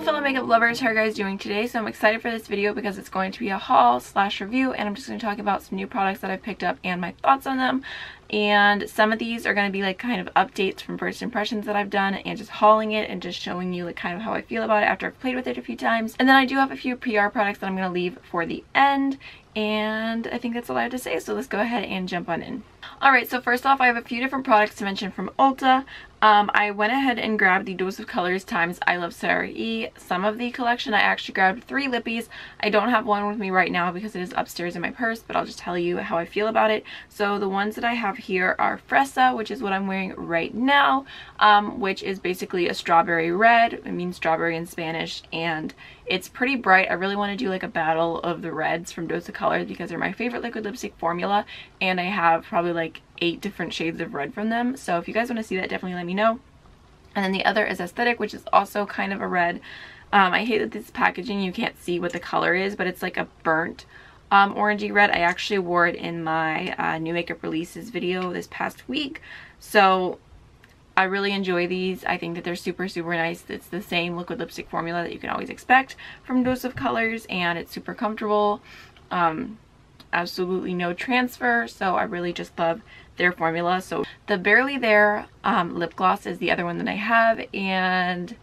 fellow makeup lovers, how are you guys doing today? So I'm excited for this video because it's going to be a haul slash review, and I'm just going to talk about some new products that I've picked up and my thoughts on them. And some of these are going to be like kind of updates from first impressions that I've done and just hauling it and just showing you like kind of how I feel about it after I've played with it a few times. And then I do have a few PR products that I'm going to leave for the end, and I think that's all I have to say, so let's go ahead and jump on in. Alright, so first off, I have a few different products to mention from Ulta. I went ahead and grabbed the Dose of Colors times I Love Sarah E. Some of the collection. I actually grabbed 3 lippies. I don't have one with me right now because it is upstairs in my purse, but I'll just tell you how I feel about it. So the ones that I have here are Fresa, which is what I'm wearing right now, which is basically a strawberry red. It means strawberry in Spanish, and it's pretty bright. I really want to do like a battle of the reds from Dose of Colors because they're my favorite liquid lipstick formula, and I have probably like 8 different shades of red from them. So if you guys want to see that, definitely let me know. And then the other is Aesthetic, which is also kind of a red. I hate that this packaging, you can't see what the color is, but it's like a burnt orangey red. I actually wore it in my new makeup releases video this past week. So I really enjoy these. I think that they're super nice. It's the same liquid lipstick formula that you can always expect from Dose of Colors, and it's super comfortable. Absolutely no transfer, so I really just love their formula. So the Barely There lip gloss is the other one that I have, and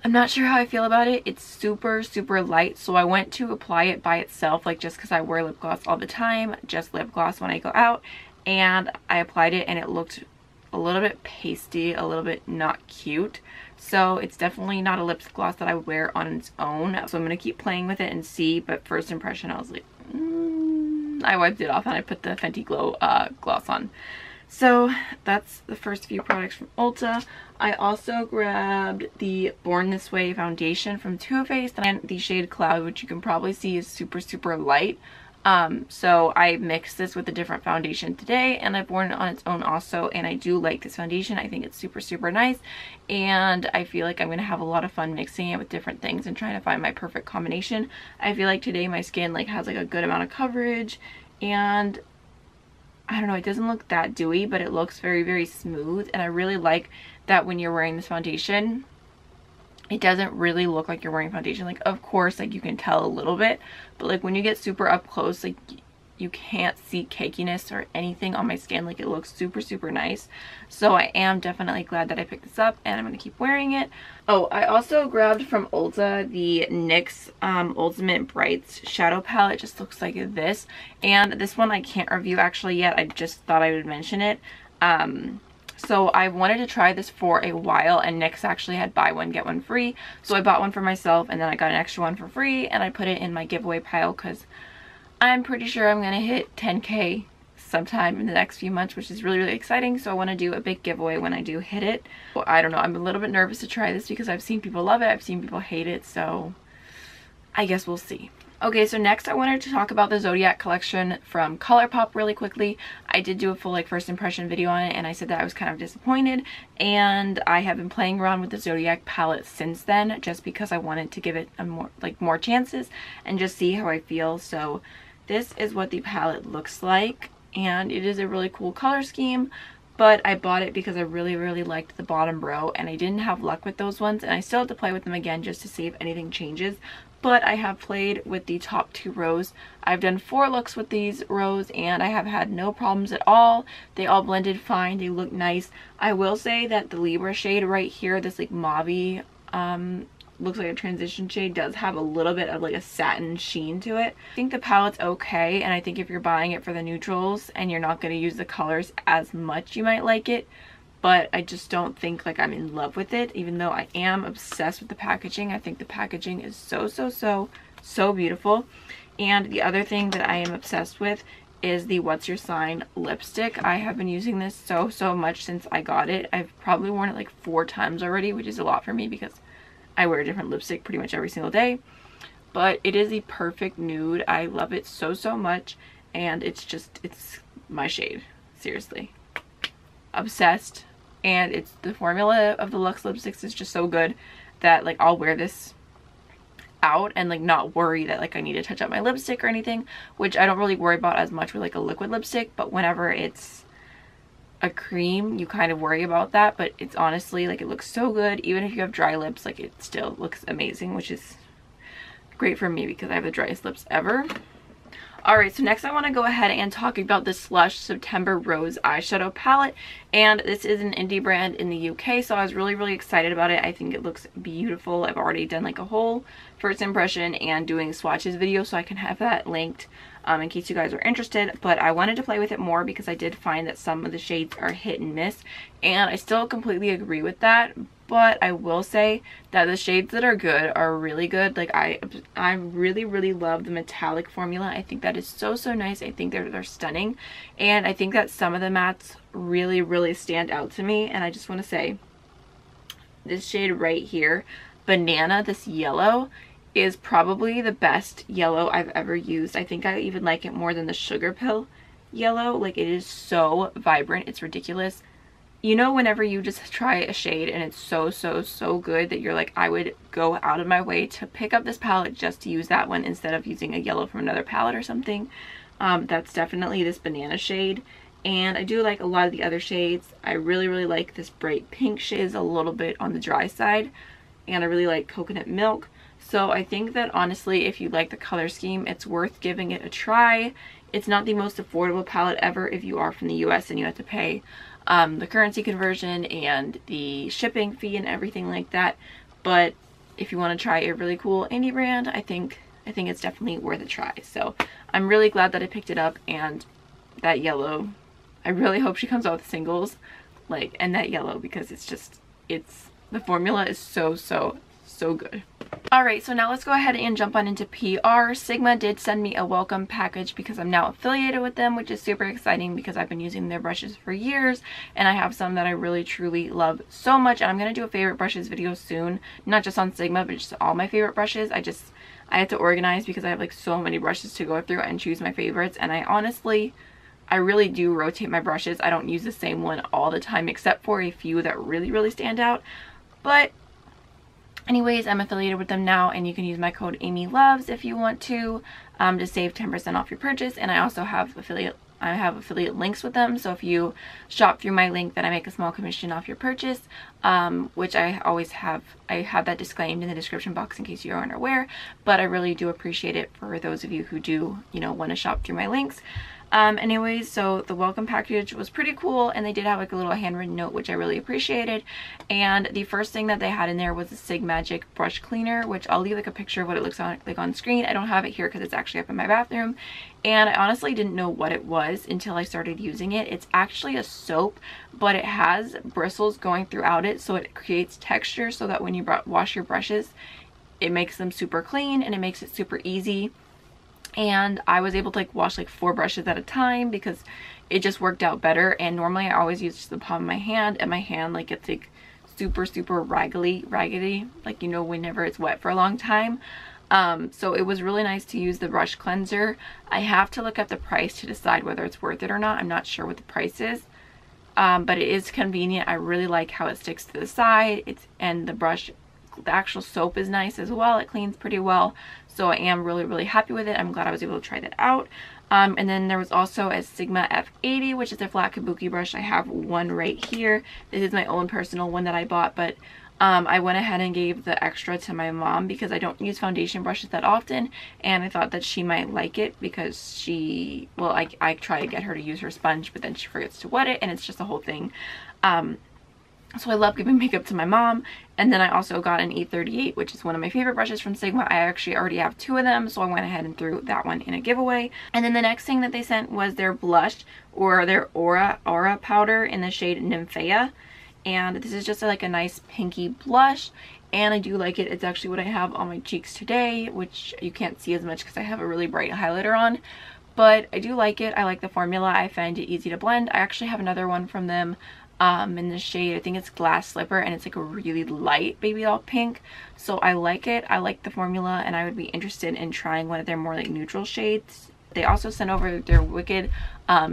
I'm not sure how I feel about it. It's super light, so I went to apply it by itself, like just because I wear lip gloss all the time, just lip gloss when I go out, and I applied it and it looked a little bit pasty, a little bit not cute. So it's definitely not a lip gloss that I would wear on its own. So I'm going to keep playing with it and see, but first impression I was like, I wiped it off and I put the Fenty Glow gloss on. So that's the first few products from Ulta. I also grabbed the Born This Way foundation from Too Faced and the shade Cloud, which you can probably see is super light. So I mixed this with a different foundation today, and I've worn it on its own also, and I do like this foundation. I think it's super nice, and I feel like I'm going to have a lot of fun mixing it with different things and trying to find my perfect combination. I feel like today my skin like has like a good amount of coverage, and I don't know, it doesn't look that dewy, but it looks very smooth, and I really like that when you're wearing this foundation, it doesn't really look like you're wearing foundation. Like, of course, like you can tell a little bit, but like when you get super up close, like you can't see cakiness or anything on my skin. Like it looks super nice. So I am definitely glad that I picked this up, and I'm going to keep wearing it. Oh, I also grabbed from Ulta the NYX Ultimate Brights Shadow Palette. It just looks like this. And this one I can't review actually yet. I just thought I would mention it. So I wanted to try this for a while, and NYX actually had buy one get one free. So I bought one for myself, and then I got an extra one for free, and I put it in my giveaway pile because I'm pretty sure I'm going to hit 10K sometime in the next few months, which is really exciting. So I want to do a big giveaway when I do hit it. Well, I don't know, I'm a little bit nervous to try this because I've seen people love it, I've seen people hate it, so I guess we'll see. Okay, so next I wanted to talk about the Zodiac collection from Colourpop really quickly. I did do a full like first impression video on it, and I said that I was kind of disappointed, and I have been playing around with the Zodiac palette since then just because I wanted to give it a more chances and just see how I feel. So this is what the palette looks like, and it is a really cool color scheme, but I bought it because I really liked the bottom row, and I didn't have luck with those ones, and I still have to play with them again just to see if anything changes. But I have played with the top 2 rows. I've done 4 looks with these rows, and I have had no problems at all. They all blended fine. They look nice. I will say that the Libra shade right here, this like mauve-y, looks like a transition shade, does have a little bit of like a satin sheen to it. I think the palette's okay, and I think if you're buying it for the neutrals and you're not going to use the colors as much, you might like it. But I just don't think like I'm in love with it, even though I am obsessed with the packaging. I think the packaging is so beautiful. And the other thing that I am obsessed with is the What's Your Sign lipstick. I have been using this so much since I got it. I've probably worn it like 4 times already, which is a lot for me because I wear a different lipstick pretty much every single day. But it is the perfect nude. I love it so much, and it's my shade, seriously. Obsessed. And it's the formula of the Luxe lipsticks is just so good that like I'll wear this out and like not worry that like I need to touch up my lipstick or anything, which I don't really worry about as much with like a liquid lipstick. But whenever it's a cream, you kind of worry about that, but it's honestly like, it looks so good. Even if you have dry lips, like, it still looks amazing, which is great for me because I have the driest lips ever. Alright, so next I want to go ahead and talk about the Slush September Rose eyeshadow palette, and this is an indie brand in the UK, so I was really excited about it. I think it looks beautiful. I've already done like a whole first impression and doing swatches video, so I can have that linked in case you guys are interested, but I wanted to play with it more because I did find that some of the shades are hit and miss, and I still completely agree with that. But I will say that the shades that are good are really good. Like, I really love the metallic formula. I think that is so nice. I think they're stunning, and I think that some of the mattes really stand out to me. And I just want to say, this shade right here, Banana, this yellow, is probably the best yellow I've ever used. I think I even like it more than the Sugar Pill yellow. Like, it is so vibrant, it's ridiculous. You know, whenever you just try a shade and it's so good that you're like, I would go out of my way to pick up this palette just to use that one instead of using a yellow from another palette or something. That's definitely this Banana shade. And I do like a lot of the other shades. I really like this bright pink shade. Is a little bit on the dry side, and I really like Coconut Milk. So I think that honestly, if you like the color scheme, it's worth giving it a try. It's not the most affordable palette ever if you are from the US and you have to pay the currency conversion and the shipping fee and everything like that. But if you want to try a really cool indie brand, I think it's definitely worth a try. So I'm really glad that I picked it up. And that yellow, I really hope she comes out with singles, like, and that yellow, because it's just, the formula is so good. Alright, so now let's go ahead and jump on into PR. Sigma did send me a welcome package because I'm now affiliated with them, which is super exciting because I've been using their brushes for years, and I have some that I really truly love so much. And I'm going to do a favorite brushes video soon, not just on Sigma, but just all my favorite brushes. I had to organize because I have like so many brushes to go through and choose my favorites, and I really do rotate my brushes. I don't use the same one all the time except for a few that really stand out. But anyways, I'm affiliated with them now, and you can use my code AMYLOVES if you want to save 10% off your purchase. And I also have affiliate links with them, so if you shop through my link, then I make a small commission off your purchase, which I always have. I have that disclaimed in the description box in case you aren't aware, but I really do appreciate it for those of you who do, want to shop through my links. Anyways, so the welcome package was pretty cool, and they did have like a little handwritten note, which I really appreciated. And the first thing that they had in there was a Sig Magic brush cleaner, which I'll leave like a picture of what it looks like on screen. I don't have it here because it's actually up in my bathroom, and I honestly didn't know what it was until I started using it. It's actually a soap, but it has bristles going throughout it, so it creates texture so that when you wash your brushes, it makes them super clean and it makes it super easy. And I was able to like wash like 4 brushes at a time because it just worked out better. And normally I always use just the palm of my hand, and my hand like gets like super raggedy, like, whenever it's wet for a long time. So it was really nice to use the brush cleanser. I have to look at the price to decide whether it's worth it or not. I'm not sure what the price is, but it is convenient. I really like how it sticks to the side. And the actual soap is nice as well. It cleans pretty well. So I am really happy with it. I'm glad I was able to try that out. And then there was also a Sigma F80, which is a flat kabuki brush. I have one right here. This is my own personal one that I bought, but I went ahead and gave the extra to my mom because I don't use foundation brushes that often, and I thought that she might like it because I try to get her to use her sponge, but then she forgets to wet it, and it's just a whole thing. So I love giving makeup to my mom. And then I also got an E38, which is one of my favorite brushes from Sigma. I actually already have 2 of them, so I went ahead and threw that one in a giveaway. And then the next thing that they sent was their blush, or their Aura powder in the shade Nymphea. And this is just like a nice pinky blush, and I do like it. It's actually what I have on my cheeks today, which you can't see as much because I have a really bright highlighter on. But I do like it. I like the formula. I find it easy to blend. I actually have another one from them in the shade, I think it's Glass Slipper, and it's like a really light baby doll pink. So I like it. I like the formula, and I would be interested in trying one of their more like neutral shades. They also sent over their Wicked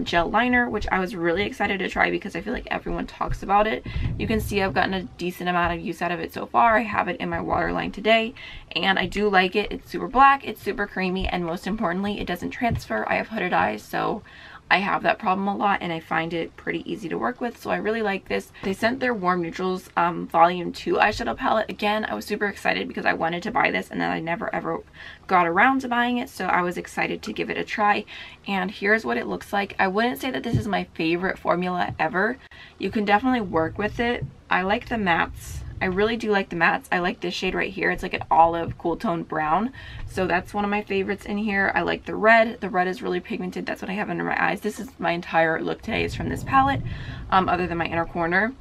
gel liner, which I was really excited to try because I feel like everyone talks about it. You can see I've gotten a decent amount of use out of it so far. I have it in my waterline today, and I do like it. It's super black, it's super creamy, and most importantly, it doesn't transfer. I have hooded eyes, so I have that problem a lot and I find it pretty easy to work with, so I really like this. They sent their Warm Neutrals Volume 2 eyeshadow palette. Again, I was super excited because I wanted to buy this and then I never ever got around to buying it, so I was excited to give it a try. And here's what it looks like. I wouldn't say that this is my favorite formula ever. You can definitely work with it. I like the mattes. I really do like the mattes. I like this shade right here. It's like an olive cool tone brown. So that's one of my favorites in here. I like the red. The red is really pigmented. That's what I have under my eyes. This is my entire look today is from this palette, other than my inner corner.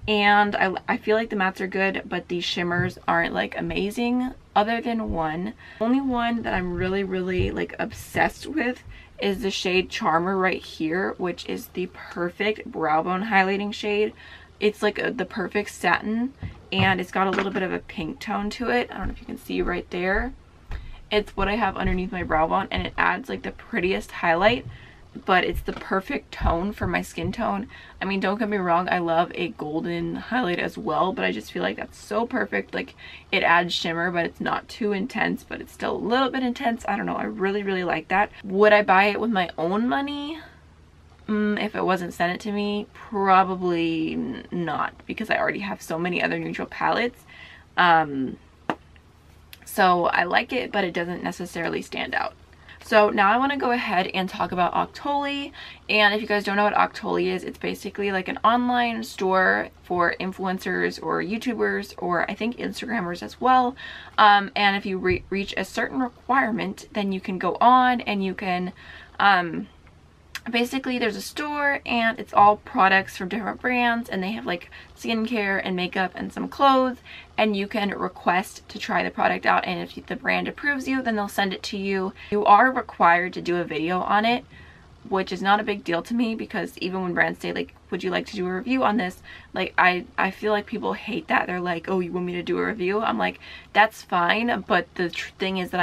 And I feel like the mattes are good, but the shimmers aren't like amazing other than one. Only one that I'm really like obsessed with is the shade Charmer right here, which is the perfect brow bone highlighting shade. It's like the perfect satin, and it's got a little bit of a pink tone to it. I don't know if you can see right there. It's what I have underneath my brow bone, and it adds like the prettiest highlight, but it's the perfect tone for my skin tone. I mean, don't get me wrong, I love a golden highlight as well, but I just feel like that's so perfect. Like, it adds shimmer, but it's not too intense, but it's still a little bit intense. I don't know, I really like that. Would I buy it with my own money? If it wasn't sent it to me, probably not, because I already have so many other neutral palettes. So I like it, but it doesn't necessarily stand out. So now I want to go ahead and talk about Octoly. And if you guys don't know what Octoly is, it's basically like an online store for influencers or YouTubers, or I think Instagrammers as well. And if you reach a certain requirement, then you can go on and you can basically there's a store and it's all products from different brands, and they have like skincare and makeup and some clothes, and you can request to try the product out, and if the brand approves you, then they'll send it to you. You are required to do a video on it, which is not a big deal to me, because even when brands say like, would you like to do a review on this, like I feel like people hate that. They're like, oh, you want me to do a review? I'm like, that's fine, but the thing is that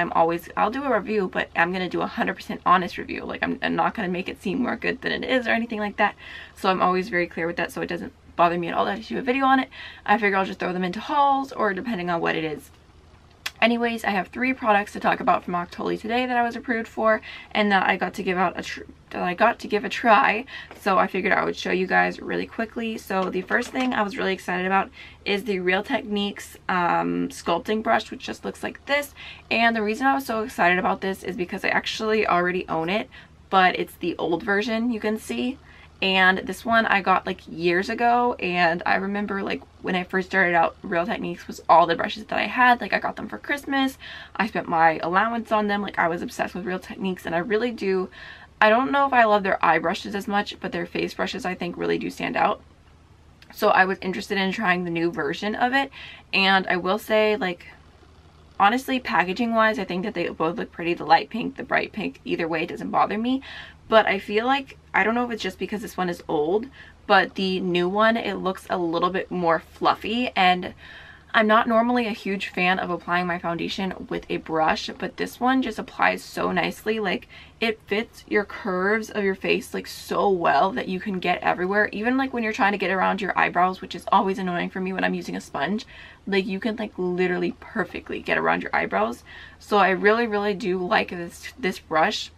I'll do a review, but I'm gonna do 100% honest review. Like, I'm not gonna make it seem more good than it is or anything like that. So I'm always very clear with that, so it doesn't bother me at all that I do a video on it. I figure I'll just throw them into hauls, or depending on what it is. Anyways, I have 3 products to talk about from Octoly today that I was approved for, and that I got to give a try. So I figured I would show you guys really quickly. So the first thing I was really excited about is the Real Techniques sculpting brush, which just looks like this. And the reason I was so excited about this is because I actually already own it, but it's the old version, you can see. And this one I got like years ago, and I remember like when I first started out, Real Techniques was all the brushes that I had. Like, I got them for Christmas. I spent my allowance on them. Like, I was obsessed with Real Techniques, and I really do. I don't know if I love their eye brushes as much, but their face brushes I think really do stand out. So I was interested in trying the new version of it, and I will say, like, honestly, packaging wise, I think that they both look pretty. The light pink, the bright pink, either way, it doesn't bother me. But I feel like, I don't know if it's just because this one is old, but the new one, it looks a little bit more fluffy, and I'm not normally a huge fan of applying my foundation with a brush, but this one just applies so nicely. Like, it fits your curves of your face like so well that you can get everywhere. Even like when you're trying to get around your eyebrows, which is always annoying for me when I'm using a sponge, like you can like literally perfectly get around your eyebrows. So I really do like this brush.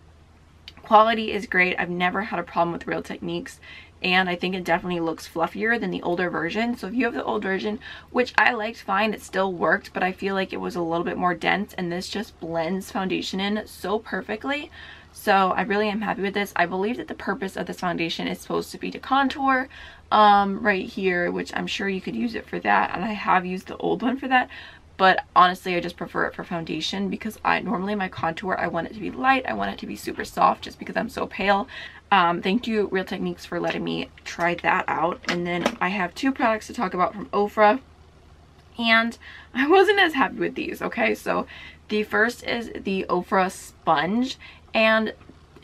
Quality is great. I've never had a problem with Real Techniques, and I think it definitely looks fluffier than the older version. So if you have the old version, which I liked fine, it still worked, but I feel like it was a little bit more dense, and this just blends foundation in so perfectly. So I really am happy with this. I believe that the purpose of this foundation is supposed to be to contour right here, which I'm sure you could use it for that, and I have used the old one for that. But honestly, I just prefer it for foundation, because normally my contour, I want it to be light. I want it to be super soft, just because I'm so pale. Thank you, Real Techniques, for letting me try that out. And then I have 2 products to talk about from Ofra, and I wasn't as happy with these, okay? So the first is the Ofra sponge, and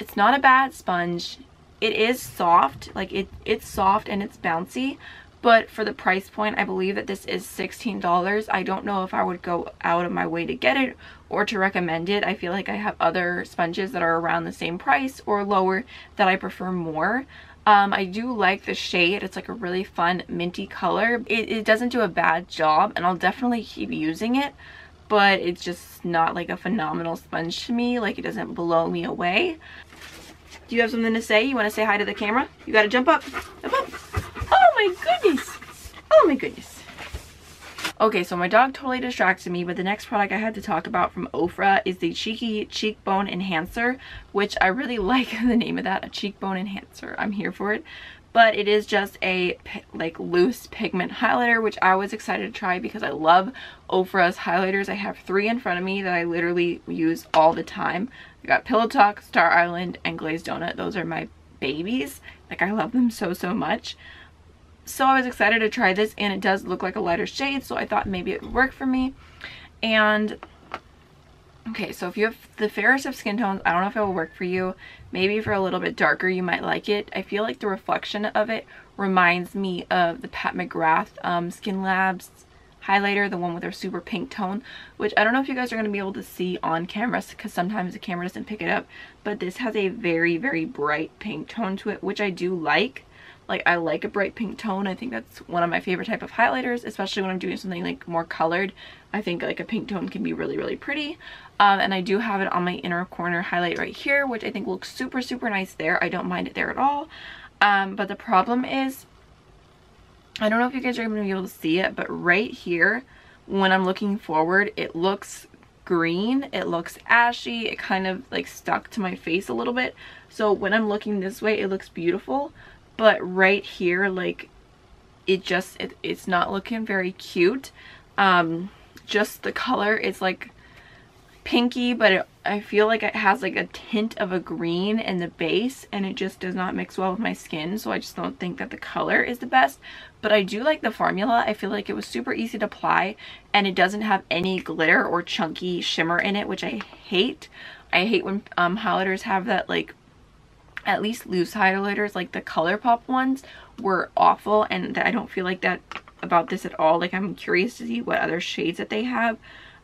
it's not a bad sponge. It is soft, like it's soft and it's bouncy. But for the price point, I believe that this is $16. I don't know if I would go out of my way to get it or to recommend it. I feel like I have other sponges that are around the same price or lower that I prefer more. I do like the shade. It's like a really fun minty color. It doesn't do a bad job, and I'll definitely keep using it, but it's just not like a phenomenal sponge to me. Like, it doesn't blow me away. Do you have something to say? You want to say hi to the camera? You gotta jump up. Jump up. Oh my goodness. Oh my goodness. Okay, so my dog totally distracted me, but the next product I had to talk about from Ofra is the Cheeky Cheekbone Enhancer, which I really like the name of that, a cheekbone enhancer. I'm here for it. But it is just a like loose pigment highlighter, which I was excited to try because I love Ofra's highlighters. I have 3 in front of me that I literally use all the time. I got Pillow Talk, Star Island, and Glazed Donut. Those are my babies. Like, I love them so, so much. So I was excited to try this, and it does look like a lighter shade, so I thought maybe it would work for me. And okay, so if you have the fairest of skin tones, I don't know if it will work for you. Maybe if you're a little bit darker, you might like it. I feel like the reflection of it reminds me of the Pat McGrath Skin Labs highlighter, the one with their super pink tone, which I don't know if you guys are going to be able to see on camera because sometimes the camera doesn't pick it up, but this has a very, very bright pink tone to it, which I do like. Like, I like a bright pink tone. I think that's one of my favorite type of highlighters, especially when I'm doing something like more colored. I think like a pink tone can be really, really pretty. And I do have it on my inner corner highlight right here, which I think looks super, super nice there. I don't mind it there at all. But the problem is, I don't know if you guys are going to be able to see it, but right here, when I'm looking forward, it looks green. It looks ashy. It kind of like stuck to my face a little bit. So when I'm looking this way, it looks beautiful. But right here, like, it's not looking very cute. Just the color is like pinky, but I feel like it has like a tint of a green in the base, and it just does not mix well with my skin. So I just don't think that the color is the best. But I do like the formula. I feel like it was super easy to apply, and it doesn't have any glitter or chunky shimmer in it, which I hate. I hate when highlighters have that, like, at least loose highlighters, like the Colourpop ones were awful, and I don't feel like that about this at all. Like, I'm curious to see what other shades that they have.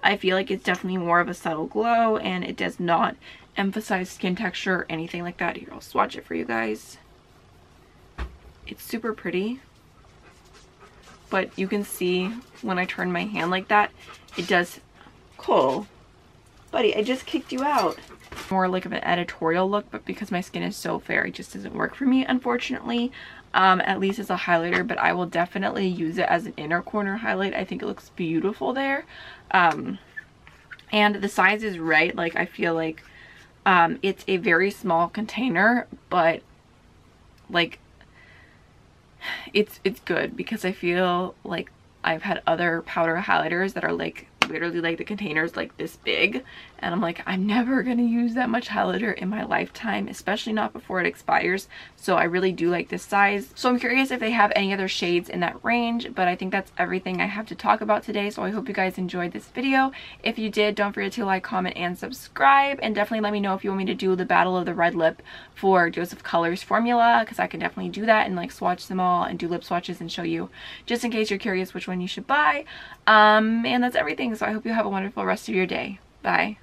I feel like it's definitely more of a subtle glow, and it does not emphasize skin texture or anything like that. Here, I'll swatch it for you guys. It's super pretty, but you can see when I turn my hand like that, it does. Cool. Buddy, I just kicked you out. More like of an editorial look, but because my skin is so fair, it just doesn't work for me, unfortunately. At least as a highlighter, but I will definitely use it as an inner corner highlight. I think it looks beautiful there. And the size is right. Like, I feel like it's a very small container, but like it's good, because I feel like I've had other powder highlighters that are like literally like the containers like this big, and I'm like, I'm never gonna use that much highlighter in my lifetime, especially not before it expires. So I really do like this size. So I'm curious if they have any other shades in that range, but I think that's everything I have to talk about today. So I hope you guys enjoyed this video. If you did, don't forget to like, comment, and subscribe, and definitely let me know if you want me to do the Battle of the Red Lip for Joseph Colors formula, because I can definitely do that and like swatch them all and do lip swatches and show you, just in case you're curious which one you should buy. And that's everything. So I hope you have a wonderful rest of your day. Bye.